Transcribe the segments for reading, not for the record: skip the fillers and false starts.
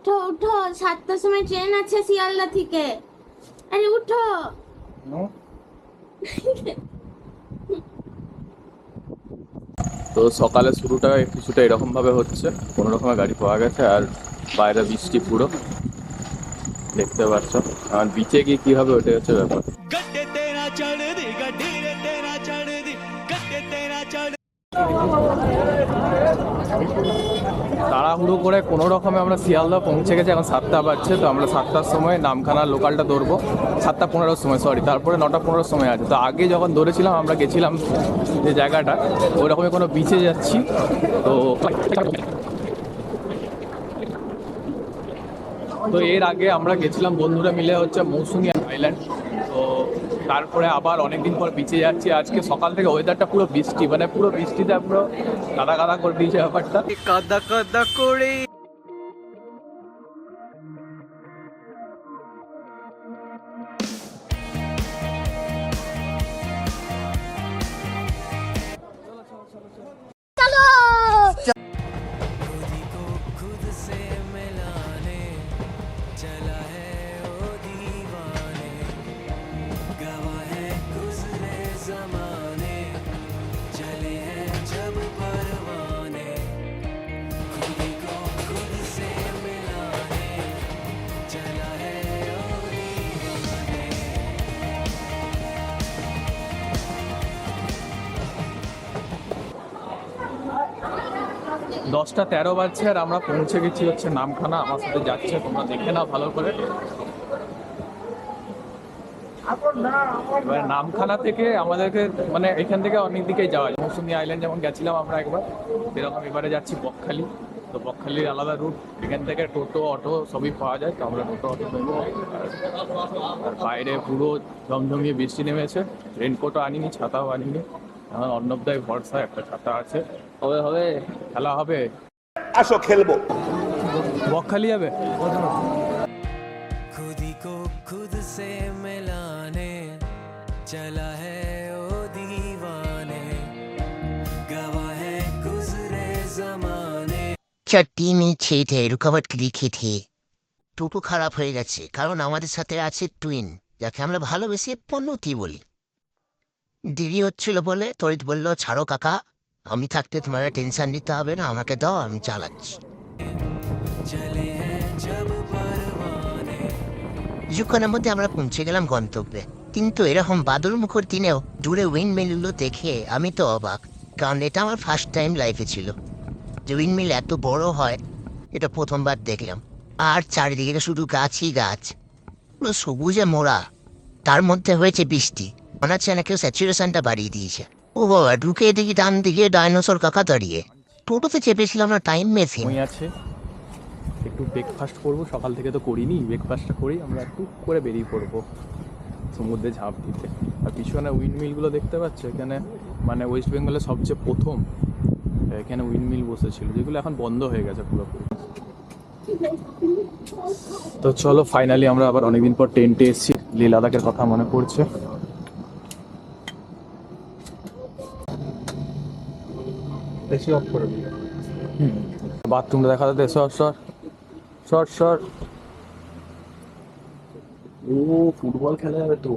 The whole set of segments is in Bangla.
উঠো উঠো, 7টার সময় ট্রেন আছে শিয়ালদা থেকে। আরে উঠো। তো সকালে শুরুটা কিছুটা এরকম ভাবে হচ্ছে, কোনো রকমের গাড়ি পাওয়া গেছে, আর বাইরে বৃষ্টি পুরো দেখতে পাচ্ছ। আর বিচে গিয়ে কি হবে ওটাই হচ্ছে ব্যাপার। তাড়াহুড়ো করে কোনো রকমে আমরা শিয়ালদা পৌঁছে গেছি, এখন 7টা বাজছে। তো আমরা 7টার সময় নামখানা লোকালটা ধরবো, 7টা 15-র সময়, সরি, তারপরে 9টা 15-র সময় আছে। তো আগে যখন ধরেছিলাম আমরা গেছিলাম যে জায়গাটা, ওইরকমই কোনো বিচে যাচ্ছি। তো তো এর আগে আমরা গেছিলাম বন্ধুরা মিলে হচ্ছে মৌসুমী আইল্যান্ড। তো তারপরে আবার অনেকদিন পর বিচে যাচ্ছি। আজকে সকাল থেকে ওয়েদারটা পুরো বৃষ্টি, মানে পুরো বৃষ্টিতে পুরো কাদা কাদা করে দিয়েছে ব্যাপারটা, কাদা কাদা করে। 10টা 13 বাজছে আর আমরা পৌঁছে গেছি হচ্ছে নামখানা। আমার সাথে যাচ্ছে, তোমরা দেখে নাও ভালো করে। এবার নামখানা থেকে আমাদেরকে মানে এখান থেকে অনেক দিকেই যাওয়া যায়। মৌসুমী আইল্যান্ড যেমন গেছিলাম আমরা একবার, সেরকম এবারে যাচ্ছি বকখালি। তো বকখালির আলাদা রুট, এখান থেকে টোটো অটো সবই পাওয়া যায়। তো আমরা টোটো অটো নেবো। আর বাইরে পুরো ঝমঝমিয়ে বৃষ্টি নেমেছে, রেনকোটও আনিনি, ছাতাও আনিনি। আমার অর্ণবদায় ভরসা, একটা ছাতা আছে, হবে হবে, খেলা হবে। আসো খেলবো। বকখালি যাবে। खुदी को खुद से मिलाने चला है ओ दीवाने गवा है गुजरे जमाने। चट्टी ছেটে রুকাवट লিখে থে টোটো খারাপ হয়ে গেছে, কারণ আমাদের সাথে আছে টুইন, যাকে আমরা ভালোবেসে পণ্যটি বলি। দেরি হচ্ছিল বলে তরিত বলল, ছাড়ো কাকা, আমি থাকতে তোমার টেনশন নিতে হবে না, আমাকে দাও, আমি চালাচ্ছি। কিছুক্ষণের মধ্যে আমরা পৌঁছে গেলাম গন্তব্যে। কিন্তু এরকম বাদল মুখর দিনেও দূরে উইন্ডমিলগুলো দেখে আমি তো অবাক, কারণ এটা আমার ফার্স্ট টাইম লাইফে ছিল যে উইন্ডমিল এত বড় হয়, এটা প্রথমবার দেখলাম। আর চারিদিকে শুধু গাছই গাছ, পুরো সবুজে মোড়া, তার মধ্যে হয়েছে বৃষ্টি। মনে হচ্ছে না কেউ স্যাচুরেশনটা বাড়িয়ে দিয়েছে। ও বাবা, ঢুকে দেখি ডান দিকে ডাইনোসর কাকা দাঁড়িয়ে। টোটোতে চেপেছিলাম না, টাইম মেশিন। সময় আছে, একটু ব্রেকফাস্ট করবো, সকাল থেকে তো করিনি। ব্রেকফাস্টটা করি, আমরা একটু করে বেরিয়ে পড়বো সমুদ্রে ঝাঁপ দিতে। আর পিছনে উইন্ডমিলগুলো দেখতে পাচ্ছ, এখানে মানে ওয়েস্ট বেঙ্গলের সবচেয়ে প্রথম এখানে উইন্ডমিল বসেছিল, যেগুলো এখন বন্ধ হয়ে গেছে পুরোপুরি। তো চলো, ফাইনালি আমরা আবার অনেকদিন পর টেন্টে এসেছি। লে লাদাখের কথা মনে পড়ছে। বাথরুমটা দেখা যাচ্ছে। সর সর সর সর। ও ফুটবল খেলা যাবে তো।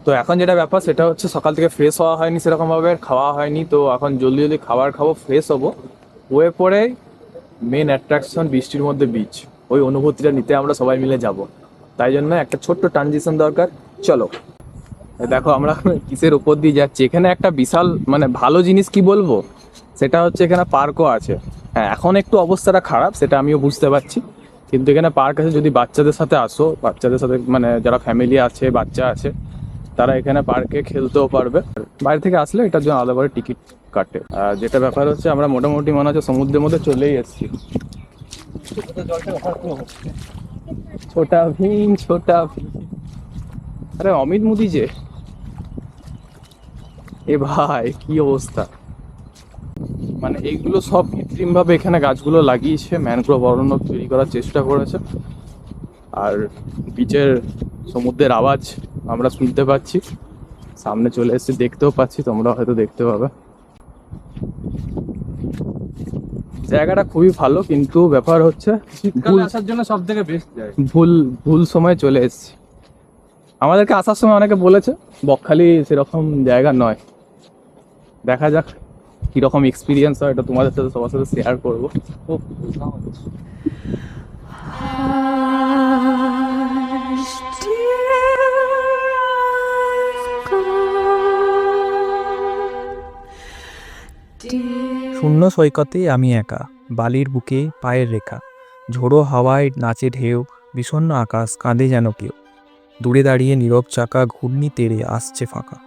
তো এখন যেটা ব্যাপার সেটা হচ্ছে, সকাল থেকে ফ্রেশ হওয়া হয়নি সেরকমভাবে, খাওয়া হয়নি। তো এখন জলদি জলদি খাবার খাবো, ফ্রেশ হবো, হয়ে পরে মেন অ্যাট্রাকশন বৃষ্টির মধ্যে বিচ, ওই অনুভূতিটা নিতে আমরা সবাই মিলে যাব। তাই জন্য একটা ছোট্ট ট্রানজিশন দরকার। চলো, দেখো আমরা কিসের উপর দিয়ে যাচ্ছি। এখানে একটা বিশাল মানে ভালো জিনিস কি বলবো, সেটা হচ্ছে এখানে পার্কও আছে। হ্যাঁ, এখন একটু অবস্থাটা খারাপ, সেটা আমিও বুঝতে পারছি, কিন্তু এখানে পার্ক আছে। যদি বাচ্চাদের সাথে আসো, বাচ্চাদের সাথে মানে যারা ফ্যামিলি আছে, বাচ্চা আছে, তারা এখানে পার্কে খেলতেও পারবে। বাইরে থেকে আসলে এটার জন্য আলাদা করে টিকিট কাটে। আর যেটা ব্যাপার হচ্ছে, আমরা মোটামুটি মনে হচ্ছে সমুদ্রের মধ্যে চলেই এসেছি। ছোটা ভীম, ছোটা ভীম। আরে অমিত মুদি যে, এ ভাই কি অবস্থা। মানে এইগুলো সব কৃত্রিম ভাবে এখানে গাছগুলো লাগিয়েছে, ম্যানগ্রোভ অরণ্য তৈরি করার চেষ্টা করেছে। আর বিচের সমুদ্রের আওয়াজ আমরা শুনতে পাচ্ছি, সামনে চলে এসেছি, দেখতেও পাচ্ছি, তোমরা হয়তো দেখতে পাবে। জায়গাটা খুবই ভালো, কিন্তু ব্যাপার হচ্ছে শীতকালে আসার জন্য সব থেকে বেস্ট যায়। ভুল ভুল সময় চলে এসেছি। আমাদেরকে আসার সময় অনেকে বলেছে বকখালি সেরকম জায়গা নয়। দেখা যাক কিরকম এক্সপিরিয়েন্স হয়, এটা তোমাদের সাথে সবার সাথে শেয়ার করবো। শূন্য সৈকতে আমি একা, বালির বুকে পায়ের রেখা, ঝোড়ো হাওয়ায় নাচে ঢেউ, বিষণ্ণ আকাশ কাঁদে যেন কেউ। দূরে দাঁড়িয়ে নীরব চাকা ঘূর্ণি তেড়ে আসছে ফাঁকা,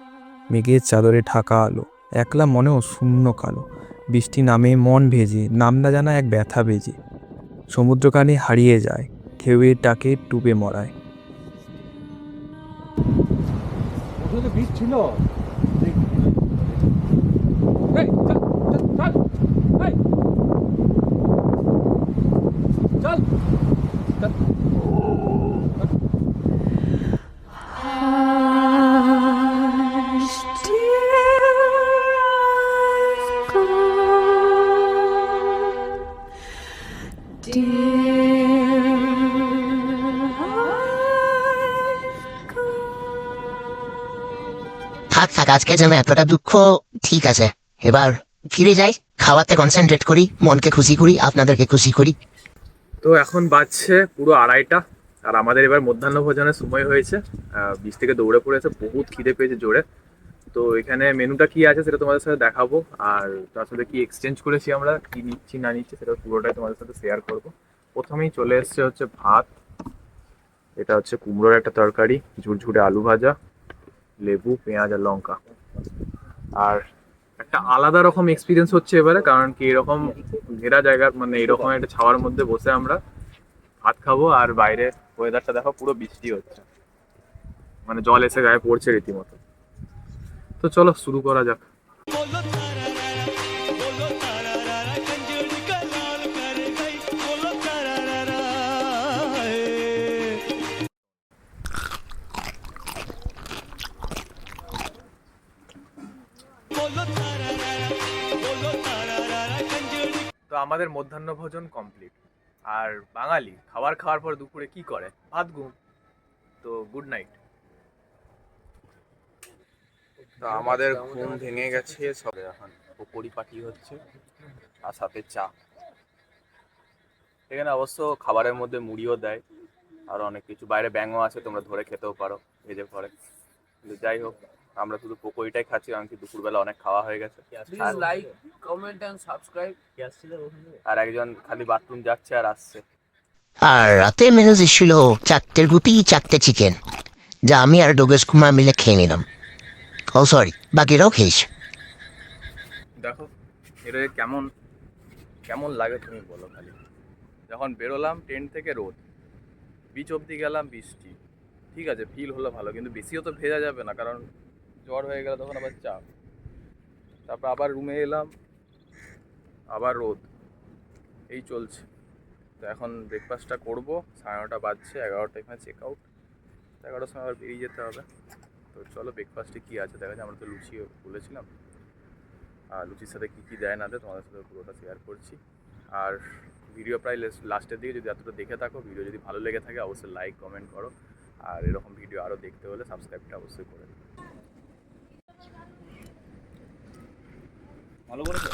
মেঘের চাদরে ঢাকা আলো, একলা মনেও শূন্য কালো। বৃষ্টি নামে মন ভেজে, নাম না জানা এক ব্যথা বেজে, সমুদ্রকানে হারিয়ে যায়, ঢেউয়ের ডাকে ডুবে মরায়। ওখানে বীজ ছিল। চল থাক থাক, আজকে যেন এতটা দুঃখ ঠিক আছে। এবার ফিরে যাই, খাওয়াতে কনসেন্ট্রেট করি, মনকে খুশি করি, আপনাদেরকে খুশি করি। তো এখন বাজছে পুরো 2:30, আর আমাদের এবার মধ্যাহ্ন ভোজনের সময় হয়েছে। বীজ থেকে দৌড়ে পড়েছে, বহুত খিদে পেয়েছে জোরে। তো এখানে মেনুটা কি আছে সেটা তোমাদের সাথে দেখাবো, আর তার সাথে কি এক্সচেঞ্জ করেছি আমরা, কি নিচ্ছি না নিচ্ছি সেটা পুরোটাই তোমাদের সাথে শেয়ার করব। প্রথমেই চলে এসছে হচ্ছে ভাত, এটা হচ্ছে কুমড়োর একটা তরকারি, ঝুরঝুরে আলু ভাজা, লেবু, পেঁয়াজ আর লঙ্কা। আর একটা আলাদা রকম এক্সপিরিয়েন্স হচ্ছে এবারে, কারণ কি এরকম ঘেরা জায়গা, মানে এরকম একটা ছাওয়ার মধ্যে বসে আমরা ভাত খাবো, আর বাইরে ওয়েদারটা দেখো পুরো বৃষ্টি হচ্ছে, মানে জল এসে গায়ে পড়ছে রীতিমতো। তো চলো শুরু করা যাক। তো আমাদের মধ্যাহ্ন ভোজন কমপ্লিট, আর বাঙালি খাবার খাওয়ার পর দুপুরে কি করে? ভাত ঘুম। তো গুড নাইট। তো আমাদের ঘুম ভেঙে গেছে, সবে এখন পকোড়ি পাটি হচ্ছে আর সাথে চা। এখানে অবশ্য খাবারের মধ্যে মুড়িও দেয় আর অনেক কিছু, বাইরে ব্যাঙও আছে, তোমরা ধরে খেতেও পারো ভেজে পরে। কিন্তু যাই হোক, আমরা শুধু পকোড়িটাই খাচ্ছি, কারণ কি দুপুরবেলা অনেক খাওয়া হয়ে গেছে। Like comment and subscribe. আর একজন খালি বাথরুম যাচ্ছে আর আসছে। আর রাতে মেনু ছিল 4টে রুটি, 4টে চিকেন, যা আমি আর ডোগেশ কুমার মিলে খেয়ে নিলাম। ও সরি, বাকিরাও খেয়েছে। দেখো এটা কেমন কেমন লাগে তুমি বলো খালি। যখন বেরোলাম টেন্ট থেকে রোদ, বিচ অবধি গেলাম বৃষ্টি, ঠিক আছে ফিল হলো ভালো, কিন্তু বেশিও তো ভেজা যাবে না, কারণ জ্বর হয়ে গেলে তখন আবার চাপ। তারপর আবার রুমে এলাম, আবার রোদ, এই চলছে। তো এখন ব্রেকফাস্টটা করবো, 9:30 বাজছে, 11টায় এখানে চেক আউট, 11টার সময় আবার বেরিয়ে যেতে হবে। তো চলো ব্রেকফাস্টে কী আছে দেখা যায়। আমরা তো লুচি বলেছিলাম, আর লুচির সাথে কী কী দেয় না দেয় তোমাদের সাথে পুরোটা শেয়ার করছি। আর ভিডিও প্রায় লাস্টের দিকে, যদি এতটা দেখে থাকো, ভিডিও যদি ভালো লেগে থাকে অবশ্যই লাইক কমেন্ট করো, আর এরকম ভিডিও আরও দেখতে হলে সাবস্ক্রাইবটা অবশ্যই করে দিও। ভালো করেছো?